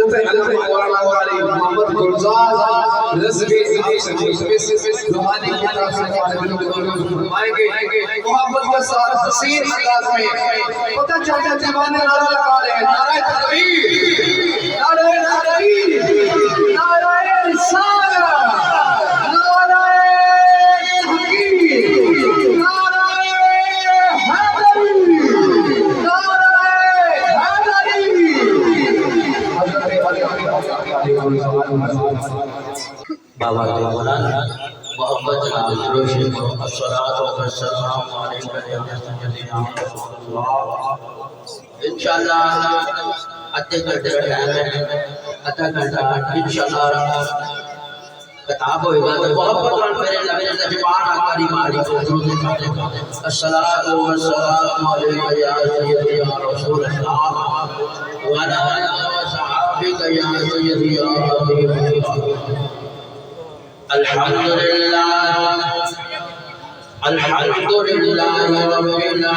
मोहम्मद गुलजार रज़वी रूहानी की तरफ से आएंगे मोहब्बत के साथ हसीन अंदाज में पता चलता दीवाने नारा लगा रहे हैं नारे तकबीर नारे तकबीर नारे रिसालत नारे तहकीर नारे हैदरी बाबा मौलाना मोहम्मद नाम रोशन अस्सलातु वस्सलामु अलैका या सय्यदना इंशाअल्लाह आधे घंटे का टाइम है आधा घंटा इंशाअल्लाह किताब होगा तो मोहब्बत वाल मेरे नबी जबान आकारी मारी को दुरूद पढ़े अस्सलातु वस्सलामु अलैका या सय्यदना रसूल अल्लाह व अला आलिहि व सहाबिका या सय्यदी या हबीब अल्हम्दुलिल्लाह रब्बिल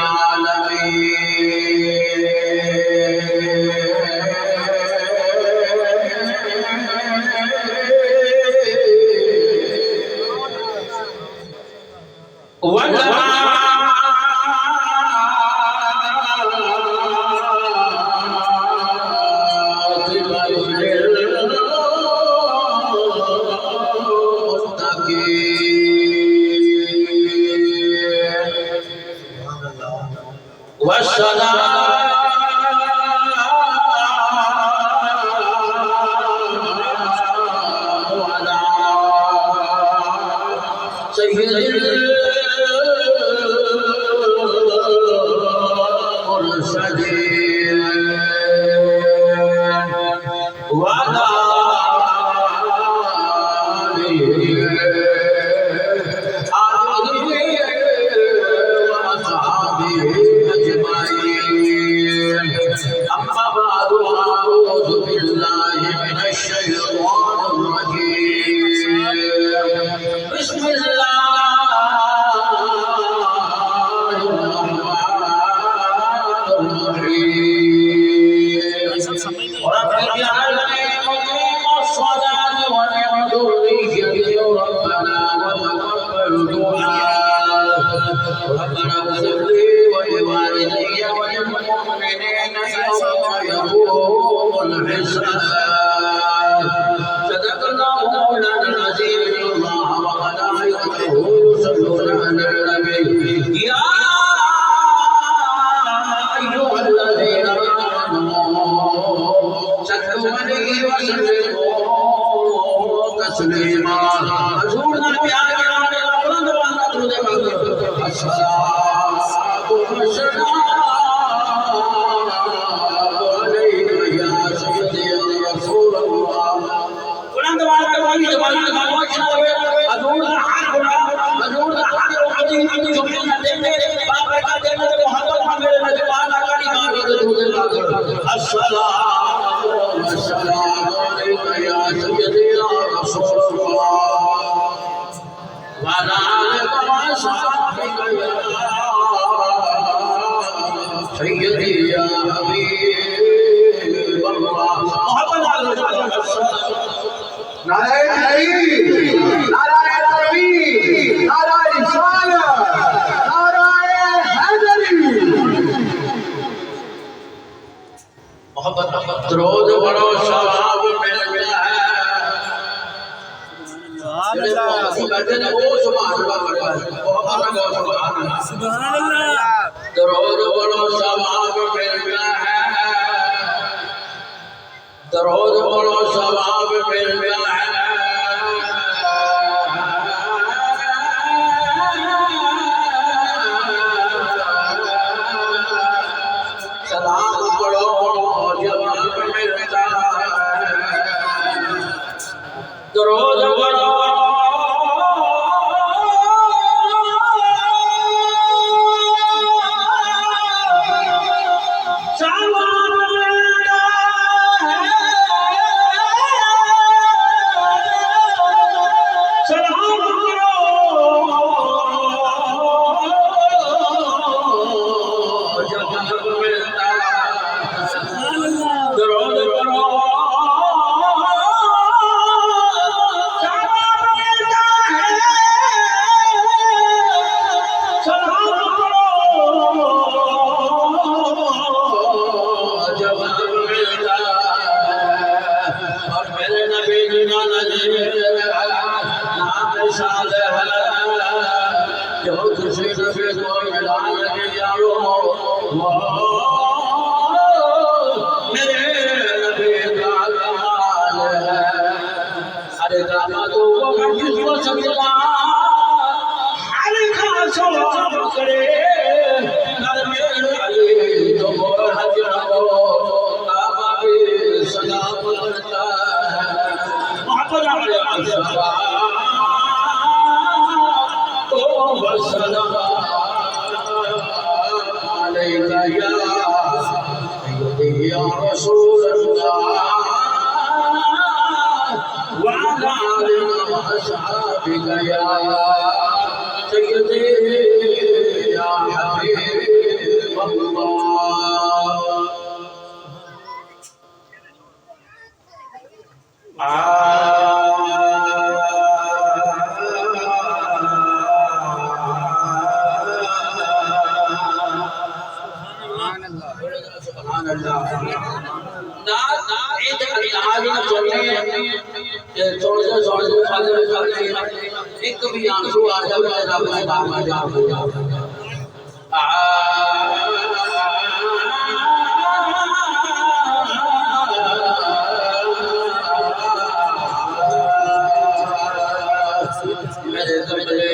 या रसूल अल्लाह वअला आलिका व अस्हाबिका या सय्यदी या हबीब एक भी आंसू आ जावे रब ने नाम याद हो जावे मेरे कमले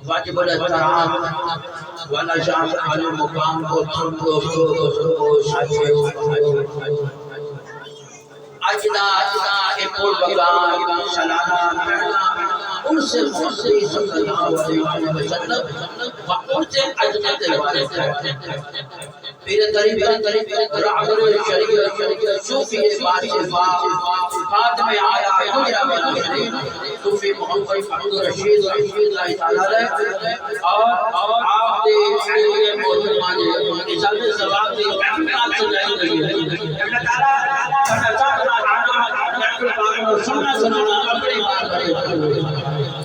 वाजिब एहतराम वाला शाह अली मुकाम को दोस्तों साथियों अजदा एक पुल बगान सलाना पहला उनसे मोहम्मद सल्लल्लाहु अलैहि वसल्लम व उनसे अजमत वाले मेरे करीब राहबर शरीयत सूफी बादशाह खातम आया गुजरा वाला सूफी मोहम्मद अब्दुल रशीद रहमतुल्लाह तआला और आपके ये मोहतरमा ने इजाजत सवाब की महफिल सजाई गई है अल्लाह ताला सुनना सुनाना अपनी बात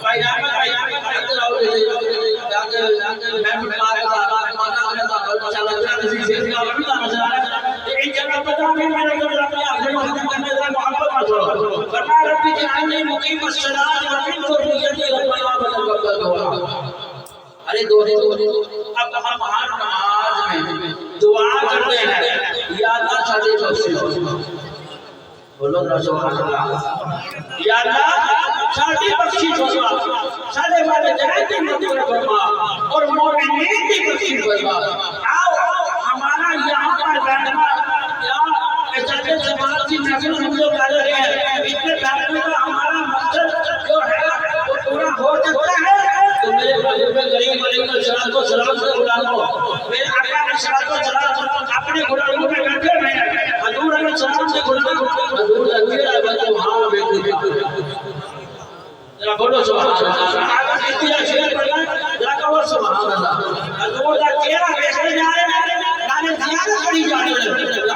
भाई अरे दो अब हम हर नमाज में दुआ करते हैं या अल्लाह सादे बख्श बोलो ना सुभान अल्लाह या अल्लाह सादी बख्शी फरमा सादे वाले जन्नत में फरमा और मोमिनीन की बख्शी फरमा आओ हमारा यहां पर बैठना या ऐसे समाज की महफिल हम लोग कर रहे हैं इतने बैठने का हमारा मकसद जो है वो पूरा हो सकता है तो मेरे भाई में गरीब वाले सलात को सलाम से बुला लो मेरे आका ने सलात को सलाम अपने गुलामों में बैठे हुए हैं हजूर ने सलाम से बुला लो हजूर मेरा बच्चा वहां बैठे जरा बोलो सुभान अल्लाह आगे इतिहास शेयर करना जरा कहो सुभान अल्लाह हजूर का चेहरा देखने जा रहे हैं नाने जियारत करी जा रही है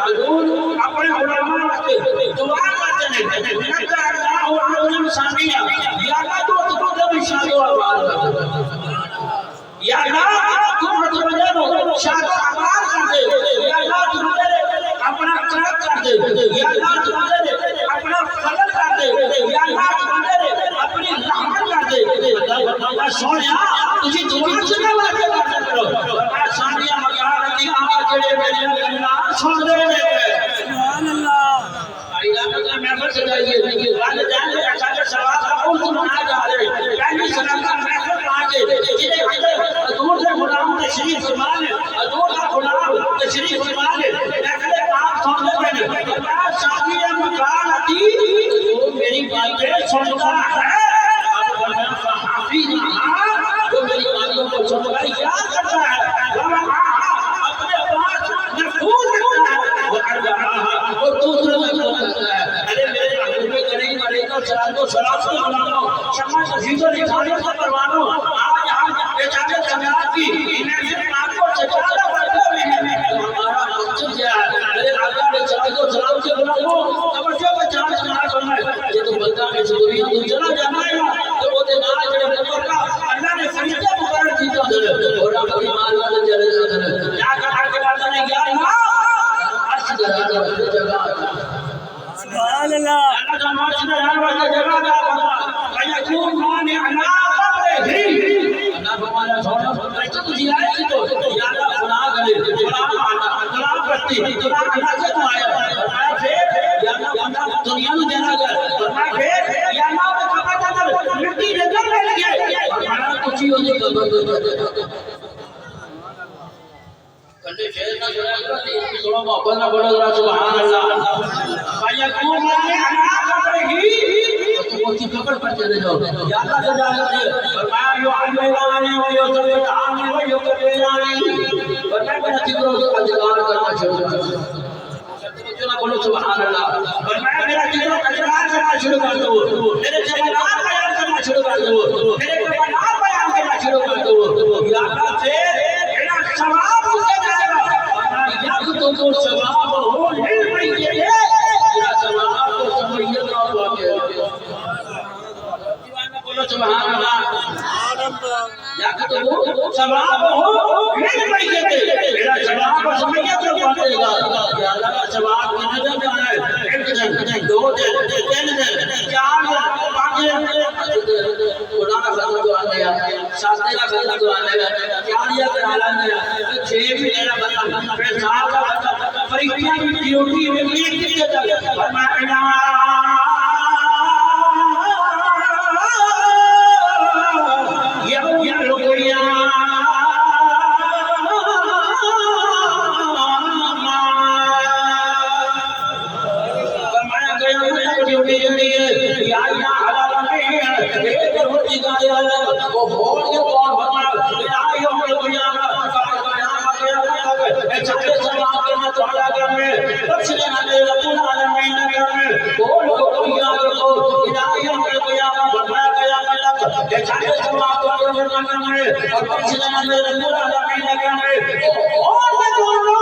हजूर अपने गुलामों के दुआ करते हैं नका अल्लाह अलम सामिया या का तो शादी आबाद या अल्लाह तुम बजानो शादी आबाद कर दे या अल्लाह तुम अपना करम कर दे या अल्लाह तुम अपना फजल कर दे या अल्लाह तुम अपनी रहमत कर दे अल्लाह सोनिया तुझे दुआ से ना वाके बात करो सानिया मकान दी आवाज जेड़े मेरे अल्लाह सुन दे सुभान अल्लाह आइला में महफिल सजाइए वाले जाने अच्छा अच्छा सवाल और तुम आ जा रहे पहली सलाम का महफिल आके जिन्हें हजूर से गुलाम तशरीफ फरमा ले हजूर का गुलाम तशरीफ फरमा ले महफिल आप सुन ले अल्लाह शादी मकान दी वो मेरी बातें सुनता है हाफिज जो मेरी बातों को सुनता है याद करता है अपने पास महफूज रखता है और दूसरों में बोलता है अरे मेरे हजूर में करीब अलैहि सलाम को सलाम से बुलाओ क्षमा तफसील लिखाने से परवानो आज हम बेचारे समाज की इन्हें आपको सजाना पड़ता है हमारा मकसद क्या है मेरे आका ने सलाम से बुलाओ तवज्जो पे चांद समाज करना है ये तो बंदा में से दुनिया तो चला जाना है तो वो ते नाल जड़े नंबर का अल्लाह ने फरिश्ते मुकर्रर किया है और अपनी मान वाले चले जाते हैं क्या कहा के बाद ने क्या ना अर्श जगह सुभान अल्लाह अल्लाह का नाम से वाले जगह का भैया खूब माने अना कब्र ही अल्लाह हमारा छोड़ा ऐसे तो जिया है तो या अल्लाह गुनाह करे गुनाह करती गुनाह अल्लाह से तो आया फिर या अल्लाह बंदा दुनिया में देना कर फिर या अल्लाह में खपा कर मिट्टी नजर में लगे हमारा कुछ ही होने कब्र कल्ले शेर ना जोड़ा थोड़ा मोहब्बत ना बोलो जरा सुभान अल्लाह भैया खूब माने अना कब्र ही तो वो की कब्र पर चले जाओ या अल्लाह से जाने फरमाया यो अल्लाह व यो सल्लल्लाहु व यो कबीरानी फरमाया मेरा जिक्र को अधिकार करना शुरू कर दो जो ना बोलो सुभान अल्लाह फरमाया मेरा जिक्र अधिकार करना शुरू कर दो मेरे जमानात बयान करना शुरू कर दो मेरे जमानात बयान करना शुरू कर दो या अल्लाह से मेरा सवाब उसे जाएगा या तो सवाब हो हिल पड़ी के मेरा सवाब को समझिए ना वाके बोलो सुभान अल्लाह या तो सवाब हो हिल पड़ी के मेरा सवाब समझिए तो वाकेगा या अल्लाह का सवाब कितना जाना है एक दिन दो दिन तीन दिन 4 दिन 5 दिन खुदा का फजल तो आ गया शास्त्री का फजल तो आ गया 4 या का हालात है 6 महीने का बंदा फिर साल का बंदा परीक्षा की ड्यूटी में एक दिन तक फरमाया ये लोग चाहे समाज के मत वाला में बख्शने हमें रब्बुल आलमीन में बोल को याद को इलाही के कयामत बना कयामत तक चाहे समाज के मत में और बख्शने हमें रब्बुल आलमीन में और मैं बोलो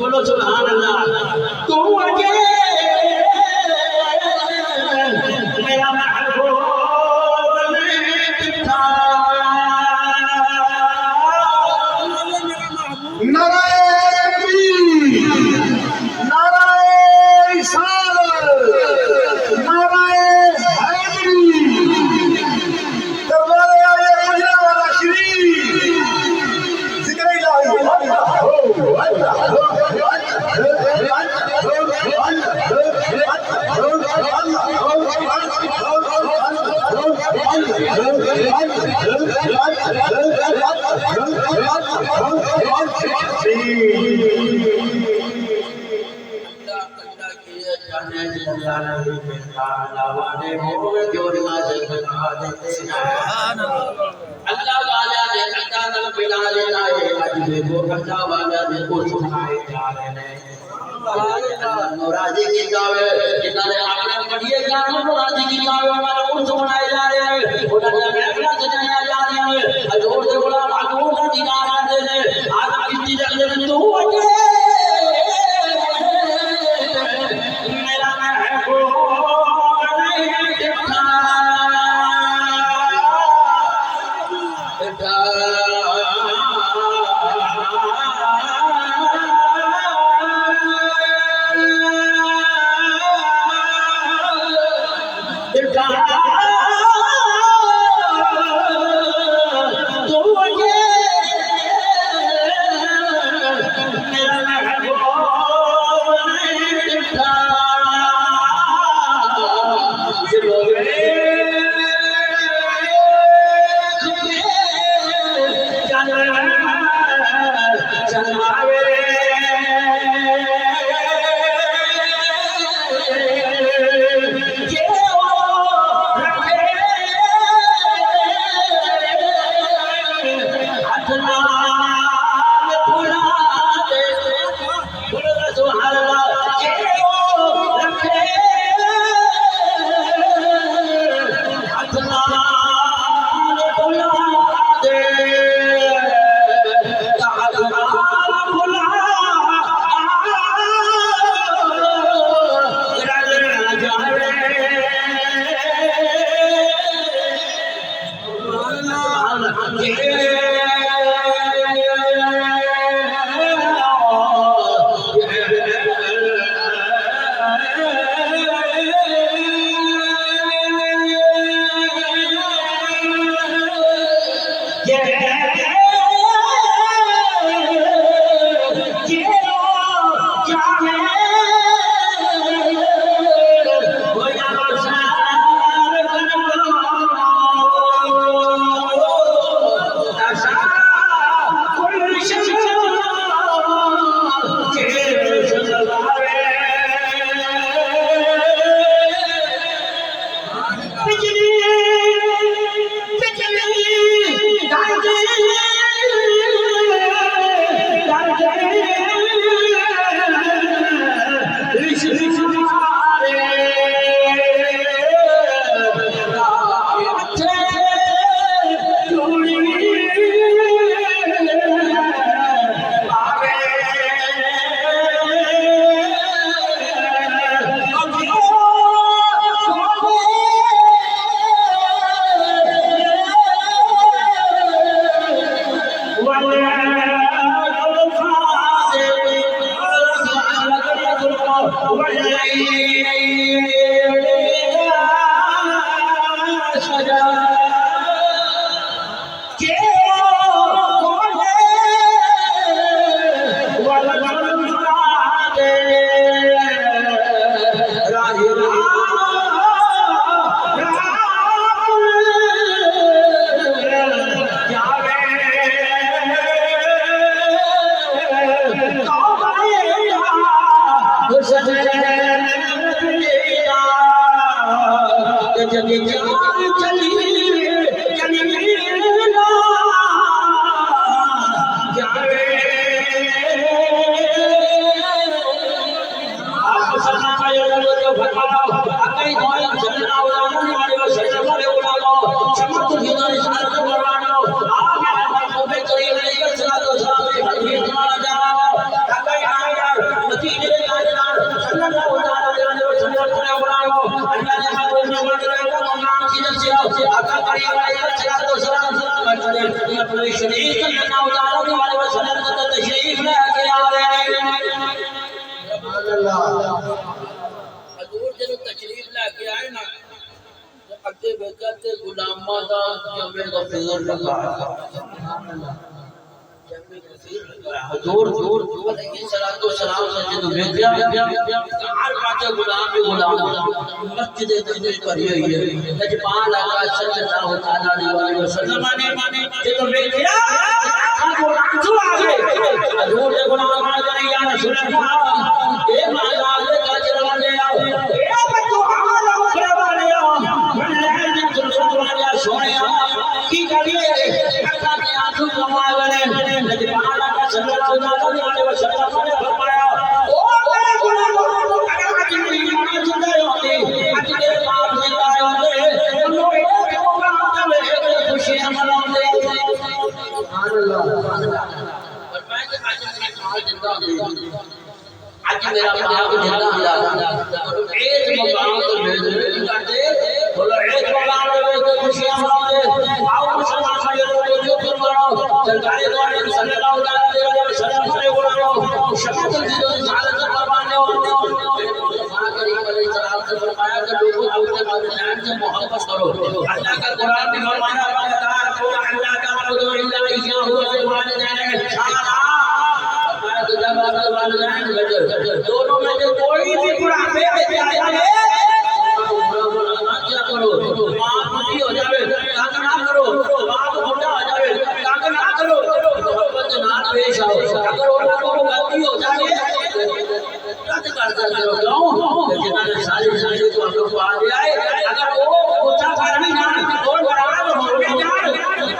बोलो सुभान अल्लाह तू अकेले मेरा महबूब नारायण सागर नारायण हैदरी दरबार आए मुजरा वाला श्री जिक्र इलाही अल्लाह वाला ने अल्लाह ने बिना लेना है अजबे को अल्लाह वाला ने को सुनाए जा रहे हैं नौराजी की गावे जिन्होंने आपने पढ़िए गाना नौराजी की गावे हमारे को सुनाए जा रहे हैं उन्होंने महफिल सजाया जा रहे हैं हजूर से बोला हजूर का दीदार देने आज कितनी जगह तू अकेले मेरा महबूब मेरा हजूर सलातो सलाम सजदो भेजा हर पाके गुलाम मस्जिद तशरीफ करी हुई है नजमान आका सल्लल्लाहु अलैहि वसल्लम ने जो भेजा को आंसू आ गए हजूर ने गुलाम आ गए या रसूल अल्लाह ए माला ले गाजर वाले आओ ए बच्चो हमारा मुखरा वाले आओ मैं ने सुल्तान वाले सोया की करिए अल्लाह के आंसू जमा गए नजमान आका सल्लल्लाहु अलैहि वसल्लम ने फरमाया ओ मेरे गुलामों को अगर आज मेरी मां जिंदा होती आज मेरे बाप जिंदा होते हम लोग एक मौका होता है खुशियां मनाते सुभान अल्लाह फरमाया कि आज मेरी मां जिंदा होती आज मेरा बाप जिंदा होता एक मकाम को भेज करते बोलो एक मकाम में तो खुशियां मनाते आओ मुसलमान भाइयों को जो फरमाओ सरकारे द्वारा सल्लल्लाहु अलैहि वसल्लम ने बोला शफाअत की रिसालत फरमाने वाले करीम अलैहिस्सलाम से फरमाया कि लोगों अपने जान से मोहब्बत करो अल्लाह का कुरान में फरमाया अल्लाह का अल्लाह इल्ला इय्याहु व वालिदैन इहसाना फरमाया कि जब आप वालिदैन दोनों में से कोई भी बुढ़ापे में जाया है क्या करो बाप बुढ़ी हो जावे तंग ना करो बाप बूढ़ा हो जावे तंग ना करो मोहब्बत ना पेश आओ अगर उनको को गलती हो जाए रद्द कर करो क्यों जिन्होंने सारी सारी को हम लोग आ जाए अगर वो गुस्सा कर भी ना और बराबर हो गए जान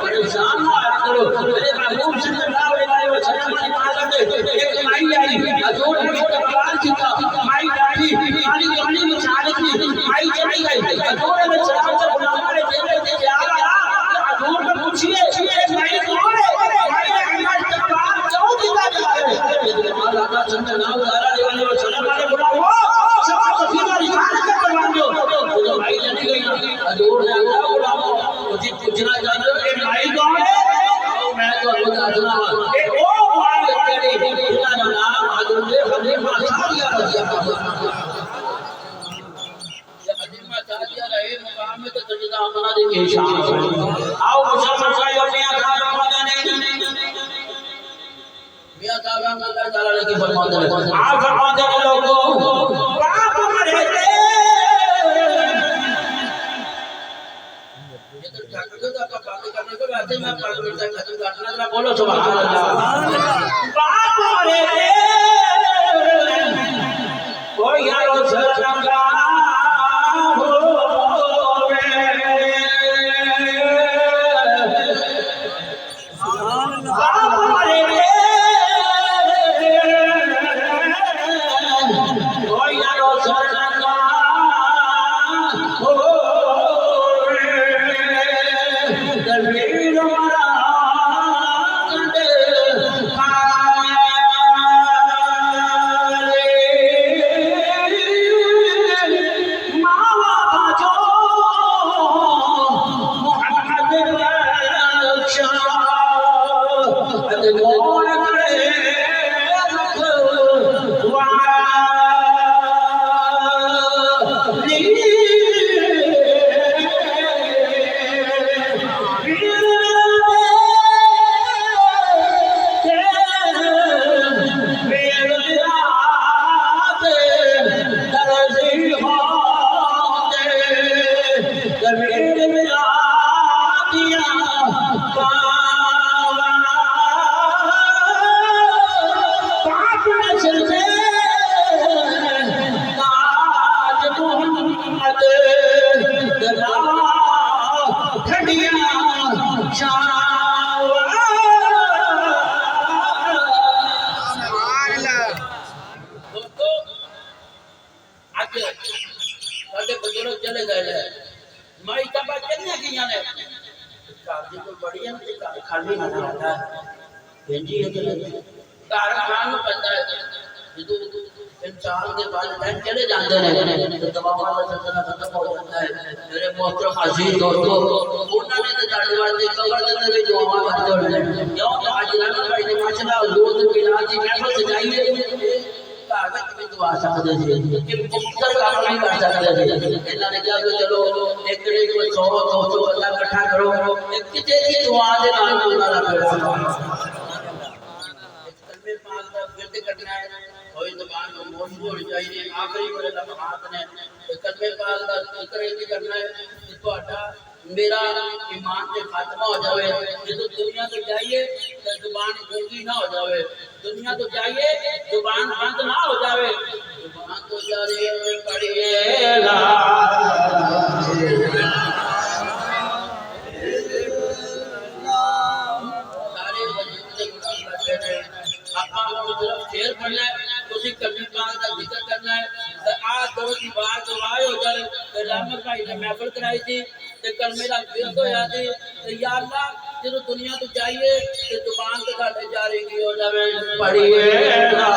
परेशान ना करो मेरे महबूब सल्लल्लाहु अलैहि वसल्लम ने कहा कि एक माई आई हजूर ने इस्तकबाल किया माई बैठी पानी पानी में चालत की माई चली गई हजूर ने सलाम से बुलावा ने देते थे क्या आया हजूर ने पूछिए माई कौन है माई ने कहा इस्तकबाल क्यों किया जा रहा है अल्लाह सल्लल्लाहु अलैहि वसल्लम ने बुलाओ सब तफसीर रिसालत करवा दो तो भाई चली गई हजूर ने कहा बुलाओ मुझे पूछना चाहते हो ये माई कौन है मैं तो बता दूंगा ए ओ मां तेरी पिता का नाम हजूर ने खलीफा सादिया रजी अल्लाह ये खलीफा सादिया रहे मकाम में तो सजदा हमारा दे के शान आओ मुसलमान भाई अपने आका रमजान ने मियां साहब अल्लाह ताला ने की फरमाते हैं आप फरमाते हैं लोगों बाप मरे थे ये तो ठाकुर का बात करने को वैसे मैं 5 मिनट तक खत्म करना जरा बोलो सुभान अल्लाह बाप मरे थे ओ यारो सरंगा गईयां ने घर दी कोई बड़ी है ते घर खाली ना रहता है बेंजी है घर खान नु पैंदा है जो इंसान के वालिदैन चले जाते हैं तो दवावां का सिलसिला खत्म हो जाता है मेरे मोहतरम अजीज दोस्तों उन्होंने तो जाने वाले कब्र के अंदर भी दुआवां करते हैं क्यों तो आज रात भाई ने माशाल्लाह दोस्त बिलाल जी महफिल सजाई है कागज में दुआ सकते थे कि मुफ्त काम नहीं कर सकते थे इन्होंने कहा कि चलो एक को 100 बंदा इकट्ठा करो एक किसी की दुआ दे नाल उन्हां दा बेड़ा कलमे पाक दा विरद करना है कोई जुबान को मौजूद होनी चाहिए आखिरी वाले लम्हात ने कलमे पाक दा जिक्र ही करना है कि ਤੁਹਾਡਾ मेरा ईमान से खात्मा हो जाए जो दुनिया तो जाइए तो जुबान गूंगी ना हो जाए दुनिया तो जाइए जुबान बंद ना हो जाए जुबान तो जारी पड़िए ना सारे वजूद से गुलाम करते हैं आपा को सिर्फ शेर पढ़ना है उसी कलमे पाक का जिक्र करना है तो आज दो की बात जो आए हो जाए तो रहमत भाई ने महफिल कराई थी ते कलमे दा विरद होया सी ते या अल्लाह जो दुनिया तो जाइए ते जुबान ते साडे जारी की हो जावे पढ़िए ना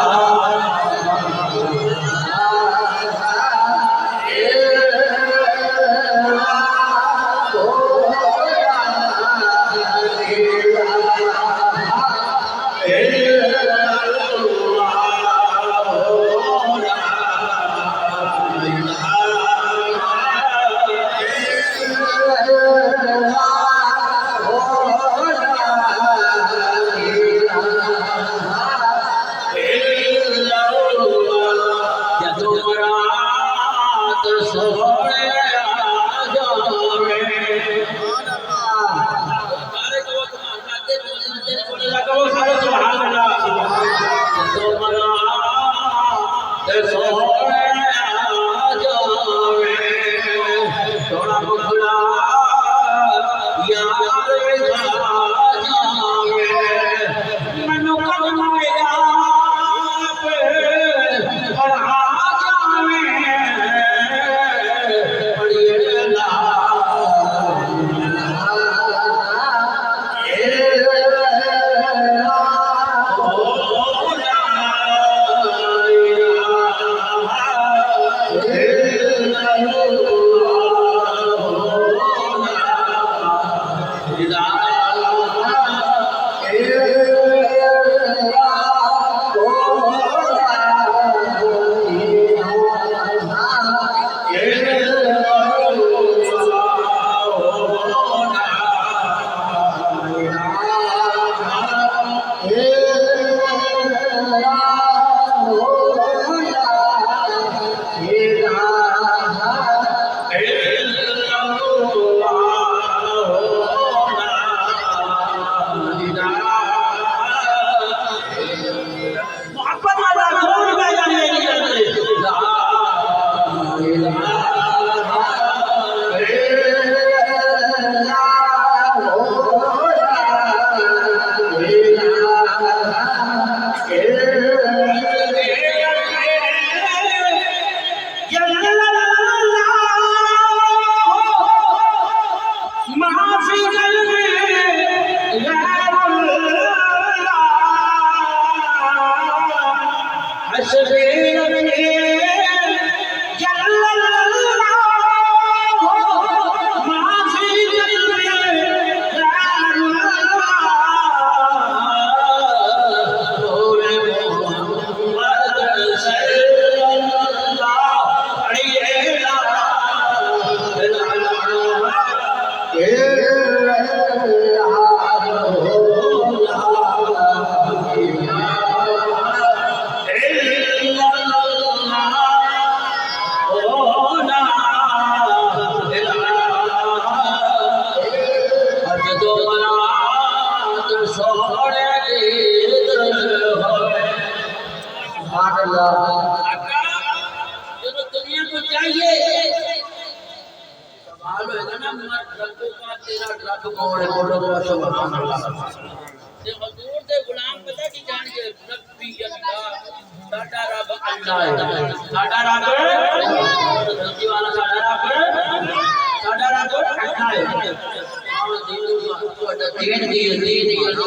दीन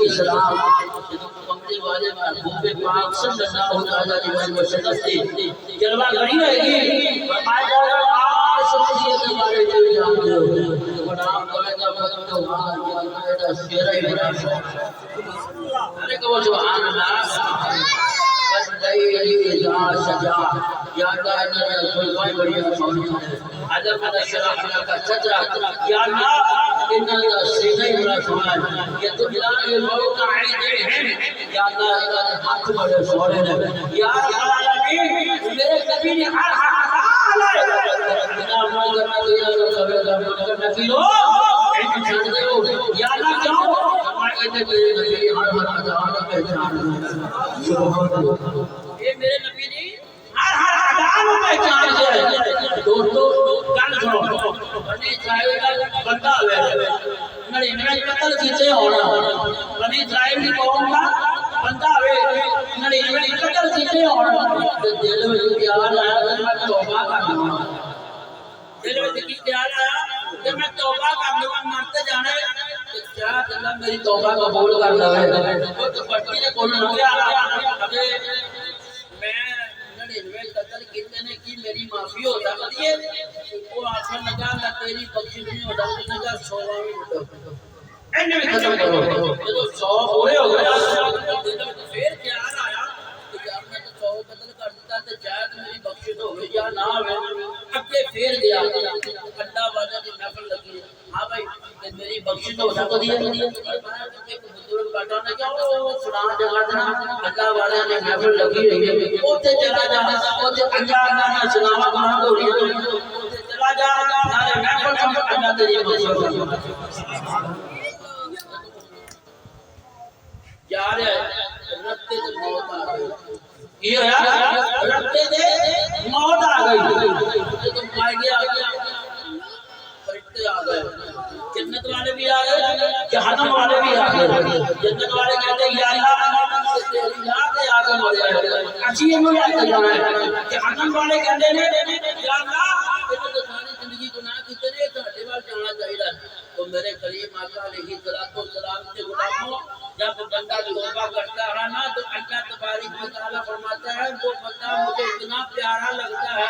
इस्लाम कमरे वाले महबूब पाक सल्लल्लाहु अलैहि वसल्लम से जलवा गड़ी रहेगी फरमाया शख्सियत हमारे जो जानते हो नाम कहेगा फक्त वहां या शेर ही बना अरे कहो सुभान अल्लाह सजा या अल्लाह ने कोई बढ़िया कौन है अदब शराफ का सजरा या अल्लाह इन्ना सीने बड़ा सुभान ये तो बिलाल ये लोग का ईद है या अल्लाह इनके हाथ बड़े सोने ने या अल्लाह मेरे नबी ने हर हाल है बिना मोह करना दिया तो कभी करना की लो एक छोड़ दो या अल्लाह क्यों हमारे मेरे नबी हर अजान पहचान सुभान अल्लाह ये मेरे नबी ने हर अजान पहचान है दोस्तों गल सुनो बनी इस्राइल का बंदा है नड़ी नड़ी कत्ल कीते होना बनी इस्राइल की कौम का बंदा है नड़ी नड़ी कत्ल कीते होना दिल में प्यार आया तो मैं तौबा कर लूंगा दिल में प्यार आया कि मैं तौबा कर लूंगा मरते जाने क्या अल्लाह मेरी तौबा कबूल कर लवे तो पट्टी ने बोल लगे अबे मैं नड़िनवे कत्ल कितने ने की मेरी माफी हो सकती है वो आखिर लगा ना तेरी बख्शिश नहीं हो सकती लगा 100 भी उठो एने भी खत्म करो जो 100 पूरे हो गए फिर ख्याल आया कि यार मैं तो 100 कत्ल कर देता तो शायद मेरी बख्शिश हो गई या ना हो अगे फिर गया अल्लाह वाले की महफिल लगी हां भाई मेरी बख्शिश हो सकती है बुजुर्ग बैठा ने क्या वो सुना जगह देना अल्लाह वाले ने महफिल लगी रही है ओते चला जा ओते अल्लाह ना सुनावा कहां हो रही है ओते चला जा नारे महफिल सब अल्लाह तेरी बख्शिश यार रत्ते से मौत आ गई ये रत्ते से मौत आ गई तो मार गया फरिश्ते आ गए जन्नत वाले भी आ गए जहन्नम वाले भी आ गए जन्नत वाले कहते हैं या अल्लाह तेरी राह के आगे मर जाए अच्छी इन्हों लेके जाना है जहन्नम वाले कहते हैं या अल्लाह इन्हों तो सारी जिंदगी गुनाह कीते ने ਤੁਹਾਡੇ ਵੱਲ ਜਾਣਾ ਚਾਹੀਦਾ तो मेरे करीम आका अलैहिस्सलातु वस्सलाम के गुलामों जब बंदा तौबा करता है ना तो अल्लाह तबारक व तआला फरमाता है वो बंदा मुझे इतना प्यारा लगता है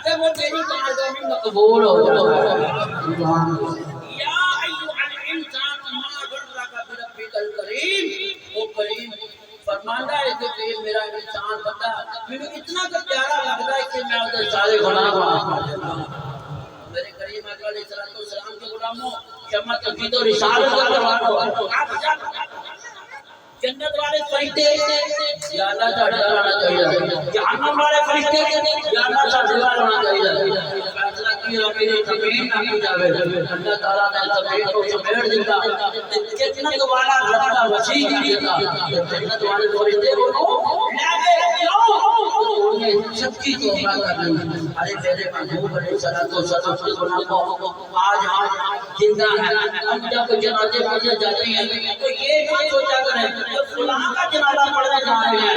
कि वो मेरी बारगाह में मकबूल हो जाता है सुभान अल्लाह या अय्युहल इंसान मा गर्रका बिरब्बिकल करीम ओ करीम फरमाता है कि ये मेरा इंसान बंदा मुझे इतना प्यारा लगता है कि मैं उसके सारे गुनाह माफ कर देता हूं मेरे करीम आका अलैहिस्सलातु वस्सलाम के गुलामों क्षमा तौहीद और रिसालत का दरवाजा आप जन्नत वाले फरिश्ते या अल्लाह साडे नाल होना चाहिए जहन्नम वाले फरिश्ते या अल्लाह साडे नाल होना चाहिए फैसला किया मेरी जमीन ना की जावे अल्लाह ताला ने जमीन को समेट दिया जन्नत वाला रास्ता वसी कर दिया जन्नत वाले फरिश्ते को लागे क्यों उन्हें सबकी तौबा कर दी अरे मेरे महबूब अलैहिस्सलातु वस्सलाम के गुलामों आज हम जिंदा है हम जब जनाजे पढ़ने जाते हैं तो ये ना सोचा करें तो फलां का जनाजा पढ़ने जा रहे हैं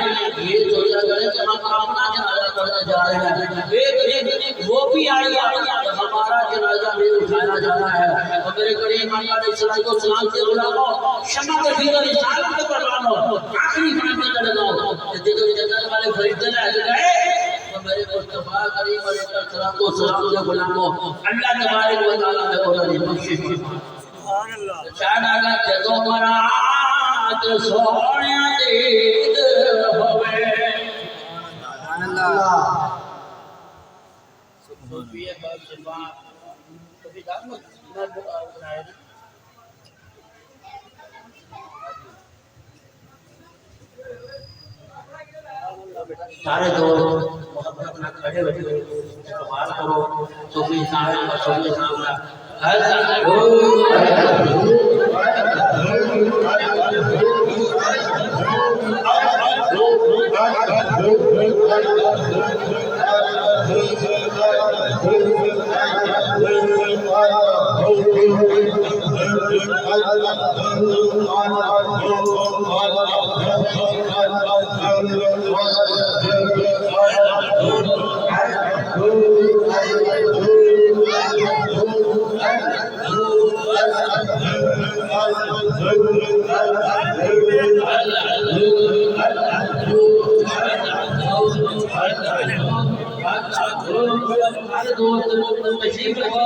ये सोचा करें कि हम अपना जनाजा पढ़ने जा रहे हैं एक वो भी आएगा तो हमारा जनाजा भी उठाया जाना है और मेरे करीम आका अलैहिस्सलातु वस्सलाम के गुलामों क्षमा के भीतर रिसालत के परवानो आखिरी फरिश्ते चले जाओ जो जन्नत वाले फरिश्ते ले गए तो मेरे मुस्तफा करीम अलैहिस्सलातु वस्सलाम के गुलामों अल्लाह तबारक व तआला ने उन्हें बख्शिश सुभान अल्लाह शाना जदों मरात सोहणिया दीद होवे सुभान अल्लाह सुबह बात सुबह कभी दाम ना बनाए सारे दोस्त मोहब्बत में खड़े बैठे इस्तेमाल करो सूफी साहिब और सूफी साहब हमारे दोस्त तशरीफ रखो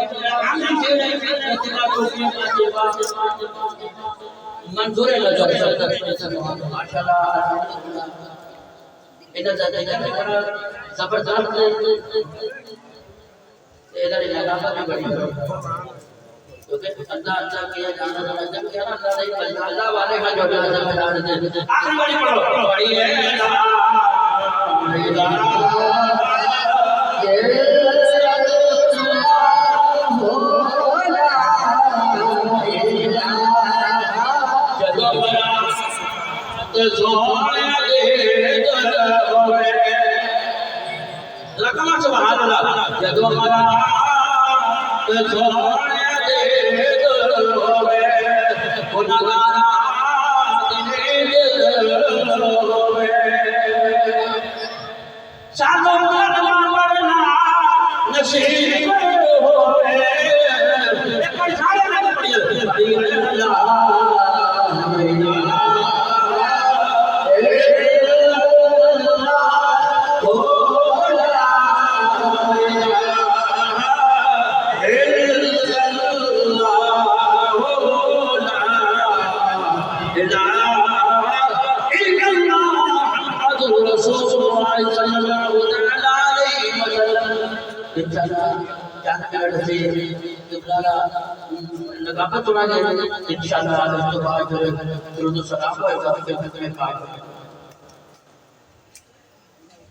हम से नहीं इतना तो मंजूर है माशाल्लाह इधर जाते पर जबरदस्त इधर इलाका में बड़ी क्योंकि अल्लाह अल्लाह किया जाना जब किया ना अल्लाह वाले का जो आखिरी वाली पढ़ो बड़ी है लगातार इंशाल्लाह